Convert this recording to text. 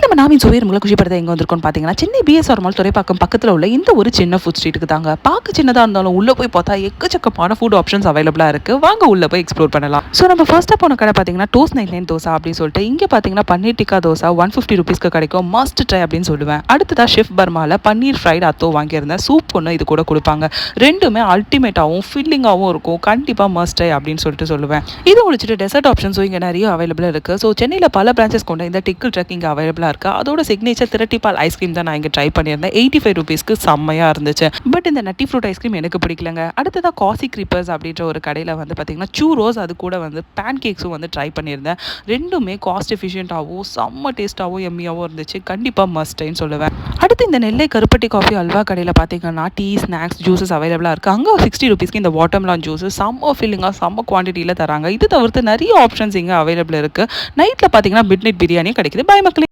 நம்ம நாமின் சுவை உங்களை குஷிப்படுத்த எங்கே வந்திருக்கோம்னு பார்த்தீங்கன்னா சென்னை பிஎஸ்ஆர் மால் துறைப்பாக்கம் பக்கத்தில் உள்ள இந்த ஒரு சின்ன ஃபுட் ஸ்ட்ரீட்டுக்கு தாங்க. பார்க்க சின்னதாக இருந்தாலும் உள்ளே போய் பார்த்தா எக்கச்சக்கமான ஃபுட் ஆப்ஷன்ஸ் அவைலபிளாக இருக்குது. வாங்க உள்ளே போய் எக்ஸ்ப்ளோர் பண்ணலாம். ஸோ நம்ம ஃபர்ஸ்ட்டாக போன கடை பார்த்தீங்கன்னா டோஸ்ட் 99 தோசை அப்படின்னு சொல்லிட்டு இங்கே பார்த்தீங்கன்னா பன்னீர் டிக்கா தோசை 150 ருபீஸ்க்கு கிடைக்கும். மஸ்ட் ட்ரை அப்படின்னு சொல்லுவேன். அடுத்ததாக ஷெஃப் பர்மாவில் பன்னீர் ஃப்ரைட் அத்தோ வாங்கியிருந்தேன். சூப் ஒன்று இது கூட கொடுப்பாங்க. ரெண்டுமே அல்டிமேட்டாகவும் ஃபில்லிங்காகவும் இருக்கும். கண்டிப்பாக மஸ்ட் ட்ரை அப்படின்னு சொல்லிட்டு சொல்லுவேன். இது முடிச்சுட்டு டெசர்ட் ஆப்ஷன்ஸும் இங்கே நிறைய அவைலபிளாக இருக்குது. ஸோ சென்னையில் பல பிரான்ச்சஸ் கொண்ட இந்த டிக்கிள் ட்ரக் இங்கே அவைலபிளாக இருக்குது. அதோட சிக்னேச்சர் திரட்டிப்பால் ஐஸ்கிரீம் தான் நான் இங்கே ட்ரை பண்ணியிருந்தேன். 85 ருபீஸ்க்கு செம்மையாக இருந்துச்சு. பட் இந்த நட்டி ஃப்ரூட் ஐஸ்கிரீம் எனக்கு பிடிக்கலங்க. அடுத்ததாக காசி கிரீப்பர்ஸ் அப்படின்ற ஒரு கடையில் வந்து பார்த்தீங்கன்னா சூரோஸ் அது கூட வந்து பேன் கேக்ஸும் வந்து ட்ரை பண்ணியிருந்தேன். ரெண்டுமே காஸ்ட் எஃபிஷியண்ட்டாகவும் செம்ம டேஸ்ட்டாகவும் எம்மியாகவும் இருந்துச்சு. கண்டிப்பாக மஸ்ட்ன்னு சொல்லுவேன். அடுத்து இந்த நெல்லை கருப்பட்டி காஃபி அல்வா கடையில் பார்த்தீங்கன்னா டீ ஸ்நாக்ஸ் ஜூஸஸ் அவைலபிளாக இருக்குது. அங்கே 60 ருபீஸ்க்கு இந்த வாட்டர்மெலான் ஜூஸ் செம்ம ஃபில்லிங்காக செம்ம குவான்டிட்டியில் தராங்க. இது தவிர்த்து நிறைய ஆப்ஷன்ஸ் இங்கே அவைலபிள் இருக்குது. நைட்டில் பார்த்தீங்கன்னா மிட் நைட் பிரியாணி கிடைக்குது. பாய் மக்களே.